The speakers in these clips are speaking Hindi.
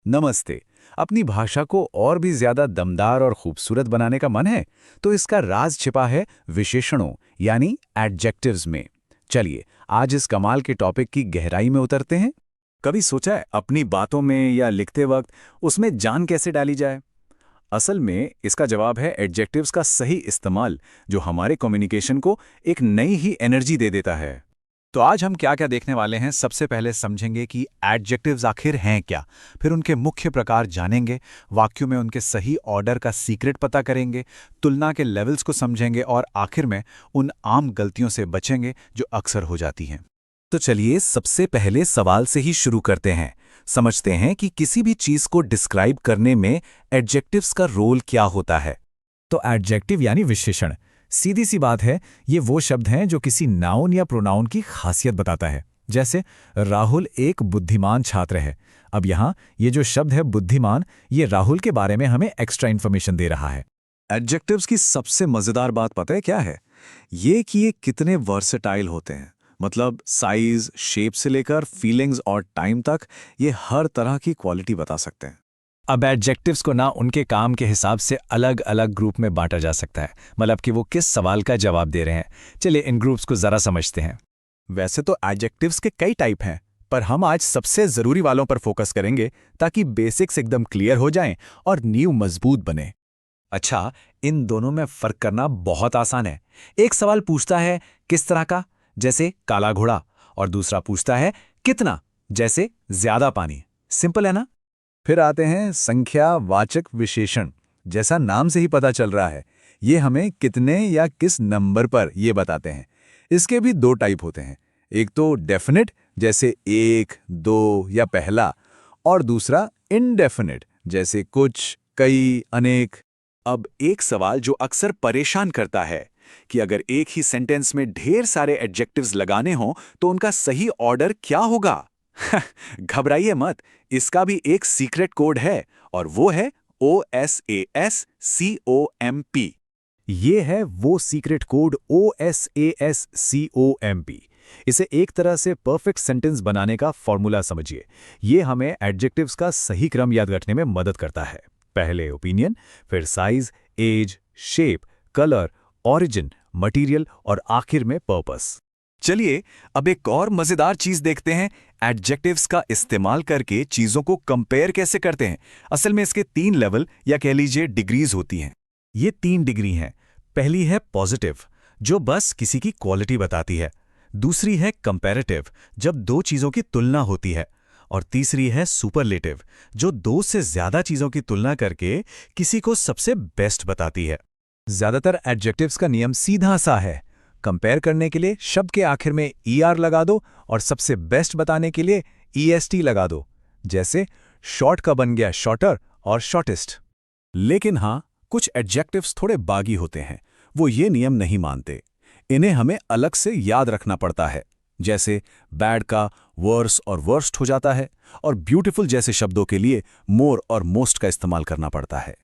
नमस्ते। अपनी भाषा को और भी ज्यादा दमदार और खूबसूरत बनाने का मन है तो इसका राज छिपा है विशेषणों यानी एडजेक्टिव्स में। चलिए आज इस कमाल के टॉपिक की गहराई में उतरते हैं। कभी सोचा है अपनी बातों में या लिखते वक्त उसमें जान कैसे डाली जाए? असल में इसका जवाब है एडजेक्टिव्स का सही इस्तेमाल, जो हमारे कम्युनिकेशन को एक नई ही एनर्जी दे देता है। तो आज हम क्या क्या देखने वाले हैं। सबसे पहले समझेंगे कि एडजेक्टिव्स आखिर हैं क्या, फिर उनके मुख्य प्रकार जानेंगे, वाक्यों में उनके सही ऑर्डर का सीक्रेट पता करेंगे, तुलना के लेवल्स को समझेंगे और आखिर में उन आम गलतियों से बचेंगे जो अक्सर हो जाती हैं। तो चलिए सबसे पहले सवाल से ही शुरू करते हैं। समझते हैं कि किसी भी चीज को डिस्क्राइब करने में एडजेक्टिव्स का रोल क्या होता है। तो एडजेक्टिव यानी विशेषण, सीधी सी बात है, ये वो शब्द हैं जो किसी नाउन या प्रोनाउन की खासियत बताता है। जैसे राहुल एक बुद्धिमान छात्र है। अब यहाँ ये जो शब्द है बुद्धिमान, ये राहुल के बारे में हमें एक्स्ट्रा इन्फॉर्मेशन दे रहा है। एडजेक्टिव्स की सबसे मजेदार बात पता है क्या है? ये कि ये कितने वर्सेटाइल होते हैं। मतलब साइज, शेप से लेकर फीलिंग्स और टाइम तक ये हर तरह की क्वालिटी बता सकते हैं। अब एडजेक्टिव्स को ना उनके काम के हिसाब से अलग अलग ग्रुप में बांटा जा सकता है, मतलब कि वो किस सवाल का जवाब दे रहे हैं। चलिए इन ग्रुप्स को जरा समझते हैं। वैसे तो एडजेक्टिव्स के कई टाइप हैं, पर हम आज सबसे जरूरी वालों पर फोकस करेंगे ताकि बेसिक्स एकदम क्लियर हो जाएं और नींव मजबूत बने। अच्छा, इन दोनों में फर्क करना बहुत आसान है। एक सवाल पूछता है किस तरह का, जैसे काला घोड़ा, और दूसरा पूछता है कितना, जैसे ज्यादा पानी। सिंपल है ना? फिर आते हैं संख्यावाचक विशेषण। जैसा नाम से ही पता चल रहा है, ये हमें कितने या किस नंबर पर ये बताते हैं। इसके भी दो टाइप होते हैं, एक तो डेफिनेट जैसे एक, दो या पहला, और दूसरा इनडेफिनेट जैसे कुछ, कई, अनेक। अब एक सवाल जो अक्सर परेशान करता है कि अगर एक ही सेंटेंस में ढेर सारे एडजेक्टिव्स लगाने हों तो उनका सही ऑर्डर क्या होगा? घबराइए मत, इसका भी एक सीक्रेट कोड है और वो है OSASCOMP। ये है वो सीक्रेट कोड OSASCOMP। इसे एक तरह से परफेक्ट सेंटेंस बनाने का फॉर्मूला समझिए। ये हमें एडजेक्टिव्स का सही क्रम याद रखने में मदद करता है। पहले ओपिनियन, फिर size, age, shape, colour, origin, material और आखिर में पर्पस। चलिए अब एक और मजेदार चीज देखते हैं, एडजेक्टिव्स का इस्तेमाल करके चीजों को कंपेयर कैसे करते हैं। असल में इसके 3 लेवल या कह लीजिए डिग्रीज होती हैं। ये 3 डिग्री हैं। पहली है पॉजिटिव, जो बस किसी की क्वालिटी बताती है। दूसरी है कंपैरेटिव, जब दो चीजों की तुलना होती है। और तीसरी है सुपरलेटिव, जो दो से ज्यादा चीजों की तुलना करके किसी को सबसे बेस्ट बताती है। ज्यादातर एडजेक्टिव्स का नियम सीधा सा है। कंपेयर करने के लिए शब्द के आखिर में ER लगा दो और सबसे बेस्ट बताने के लिए EST लगा दो। जैसे शॉर्ट का बन गया शॉर्टर और शॉर्टेस्ट। लेकिन हाँ, कुछ एडजेक्टिव्स थोड़े बागी होते हैं। वो ये नियम नहीं मानते। इन्हें हमें अलग से याद रखना पड़ता है। जैसे बैड का वर्स और वर्स्ट हो जाता है, और ब्यूटीफुल जैसे शब्दों के लिए मोर और मोस्ट का इस्तेमाल करना पड़ता है।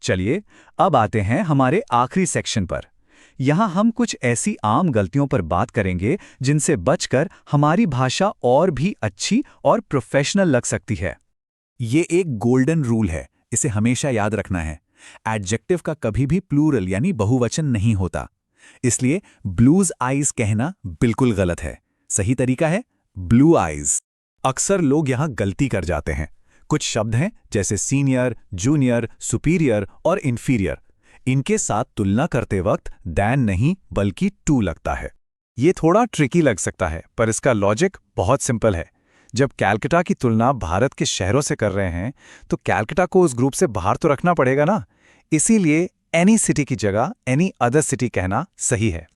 चलिए अब आते हैं हमारे आखिरी सेक्शन पर। यहाँ हम कुछ ऐसी आम गलतियों पर बात करेंगे जिनसे बचकर हमारी भाषा और भी अच्छी और प्रोफेशनल लग सकती है। ये एक गोल्डन रूल है, इसे हमेशा याद रखना है। एडजेक्टिव का कभी भी प्लूरल यानी बहुवचन नहीं होता। इसलिए ब्लूज आईज कहना बिल्कुल गलत है। सही तरीका है ब्लू आईज। अक्सर लोग यहाँ गलती कर जाते हैं। कुछ शब्द हैं जैसे सीनियर, जूनियर, सुपीरियर और इंफीरियर। इनके साथ तुलना करते वक्त दैन नहीं बल्कि टू लगता है। ये थोड़ा ट्रिकी लग सकता है, पर इसका लॉजिक बहुत सिंपल है। जब कैलकाटा की तुलना भारत के शहरों से कर रहे हैं तो कैलकाटा को उस ग्रुप से बाहर तो रखना पड़ेगा ना। इसीलिए एनी सिटी की जगह एनी अदर सिटी कहना सही है।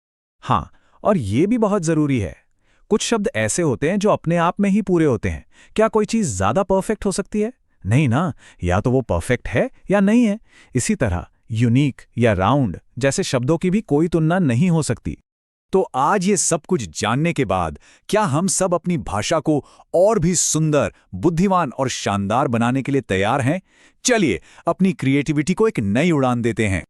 हाँ, और ये भी बहुत जरूरी है, कुछ शब्द ऐसे होते हैं जो अपने आप में ही पूरे होते हैं। क्या कोई चीज ज्यादा परफेक्ट हो सकती है? नहीं ना, या तो वो परफेक्ट है या नहीं है। इसी तरह यूनिक या राउंड जैसे शब्दों की भी कोई तुलना नहीं हो सकती। तो आज ये सब कुछ जानने के बाद क्या हम सब अपनी भाषा को और भी सुंदर, बुद्धिमान और शानदार बनाने के लिए तैयार हैं? चलिए अपनी क्रिएटिविटी को एक नई उड़ान देते हैं।